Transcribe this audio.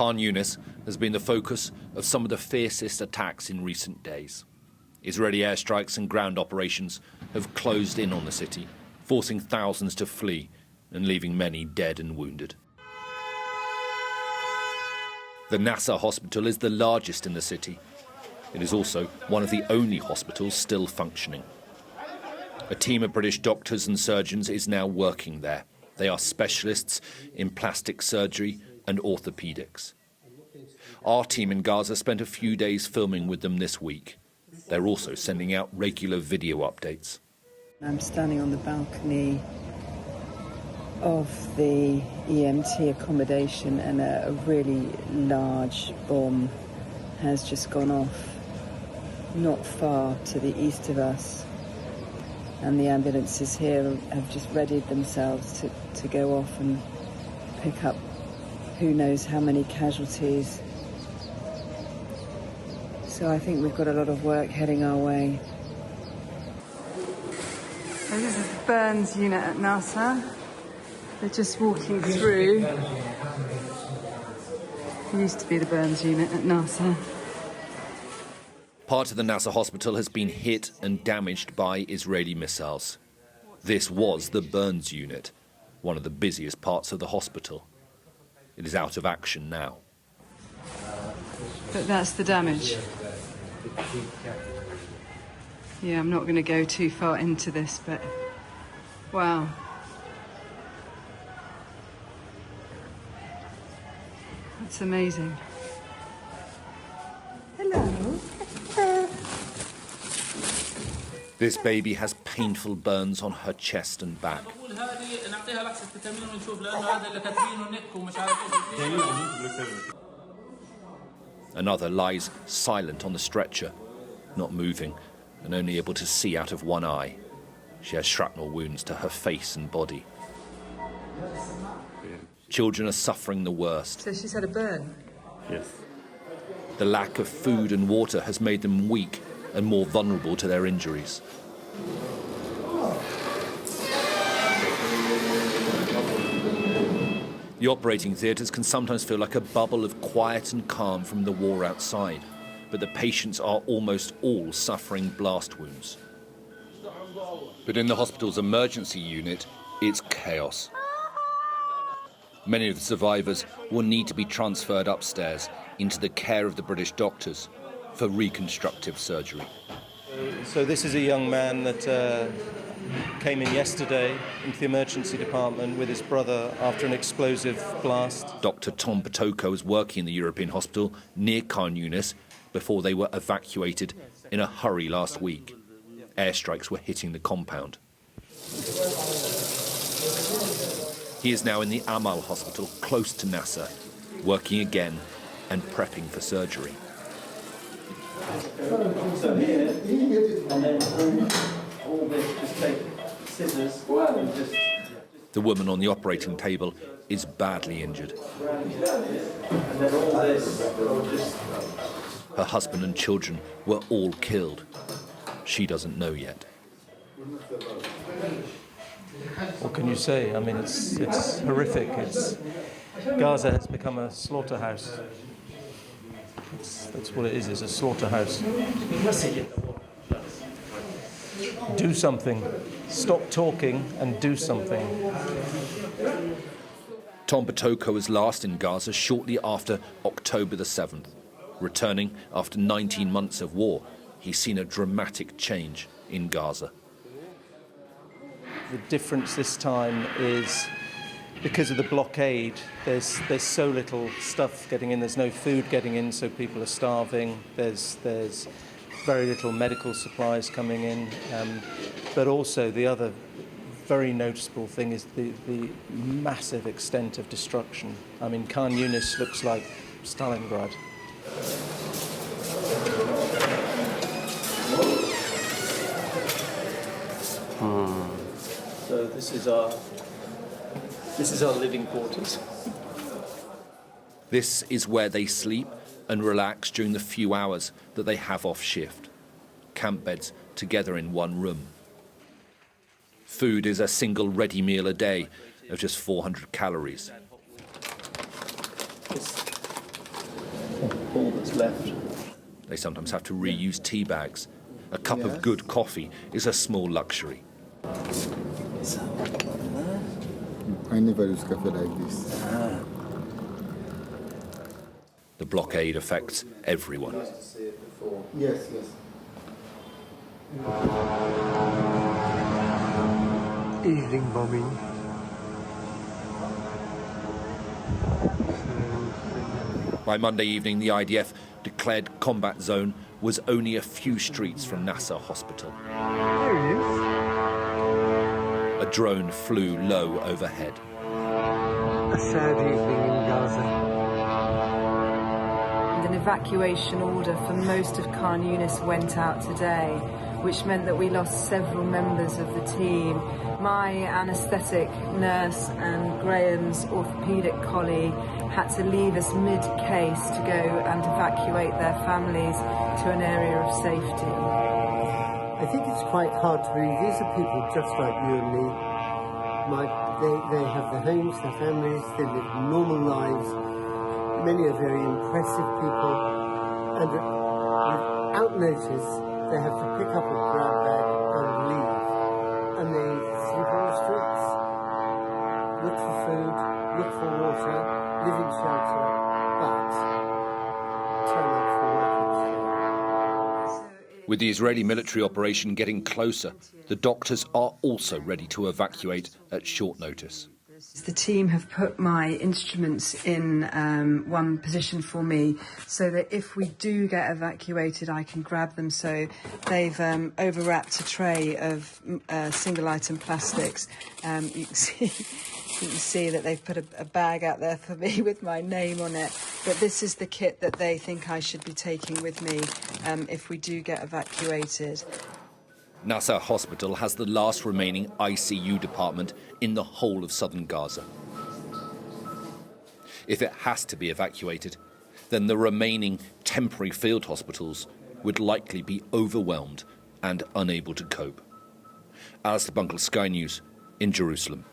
Khan Younis has been the focus of some of the fiercest attacks in recent days. Israeli airstrikes and ground operations have closed in on the city, forcing thousands to flee and leaving many dead and wounded. The Nasser Hospital is the largest in the city. It is also one of the only hospitals still functioning. A team of British doctors and surgeons is now working there. They are specialists in plastic surgery and orthopedics. Our team in Gaza spent a few days filming with them this week. They're also sending out regular video updates. I'm standing on the balcony of the EMT accommodation, and a really large bomb has just gone off not far to the east of us. And the ambulances here have just readied themselves to go off and pick up who knows how many casualties. So I think we've got a lot of work heading our way. So this is the burns unit at Nasser. They're just walking through. It used to be the burns unit at Nasser. Part of the Nasser Hospital has been hit and damaged by Israeli missiles. This was the burns unit, one of the busiest parts of the hospital. It is out of action now. But that's the damage. Yeah, I'm not going to go too far into this, but wow. That's amazing. Hello. This baby has painful burns on her chest and back. Another lies silent on the stretcher, not moving and only able to see out of one eye. She has shrapnel wounds to her face and body. Children are suffering the worst. So she's had a burn? Yes. The lack of food and water has made them weak and more vulnerable to their injuries. The operating theatres can sometimes feel like a bubble of quiet and calm from the war outside, but the patients are almost all suffering blast wounds. But in the hospital's emergency unit, it's chaos. Many of the survivors will need to be transferred upstairs into the care of the British doctors for reconstructive surgery. So this is a young man that came in yesterday into the emergency department with his brother after an explosive blast. Dr. Tom Potokar was working in the European hospital near Khan Younis before they were evacuated in a hurry last week. Airstrikes were hitting the compound. He is now in the Amal hospital close to Nasser, working again and prepping for surgery. So here, and then all this, just take scissors and just... The woman on the operating table is badly injured. And then all this, just... Her husband and children were all killed. She doesn't know yet. What can you say? I mean, it's horrific. Gaza has become a slaughterhouse. That's what it is. It's a slaughterhouse. Do something. Stop talking and do something. Tom Potokar was last in Gaza shortly after October the 7th. Returning after 19 months of war, he's seen a dramatic change in Gaza. The difference this time is because of the blockade, there's so little stuff getting in. There's no food getting in, so people are starving. There's very little medical supplies coming in. But also the other very noticeable thing is the massive extent of destruction. I mean, Khan Younis looks like Stalingrad. So this is our living quarters. This is where they sleep and relax during the few hours that they have off shift. Camp beds together in one room. Food is a single ready meal a day of just 400 calories. all that's left. They sometimes have to reuse tea bags. A cup of good coffee is a small luxury. Is that one there? I never use coffee like this. The blockade affects everyone. Yes, yes. Evening bombing. By Monday evening, the IDF declared combat zone was only a few streets from Nasser Hospital. There he is. A drone flew low overhead. A sad evening in Gaza. An evacuation order for most of Khan Younis went out today, which meant that we lost several members of the team. My anaesthetic nurse and Graham's orthopaedic colleague had to leave us mid-case to go and evacuate their families to an area of safety. I think it's quite hard to believe. These are people just like you and me. They have their homes, their families, they live normal lives. Many are very impressive people. And without notice, they have to pick up a grab bag and leave. And they sleep on the streets, look for food, look for water, live in shelter, but turn up for work each day. With the Israeli military operation getting closer, the doctors are also ready to evacuate at short notice. The team have put my instruments in one position for me so that if we do get evacuated, I can grab them. So they've overwrapped a tray of single-item plastics. You can see that they've put a bag out there for me with my name on it. But this is the kit that they think I should be taking with me if we do get evacuated. Nasser Hospital has the last remaining ICU department in the whole of southern Gaza. If it has to be evacuated, then the remaining temporary field hospitals would likely be overwhelmed and unable to cope. Alistair Bunkle, Sky News, in Jerusalem.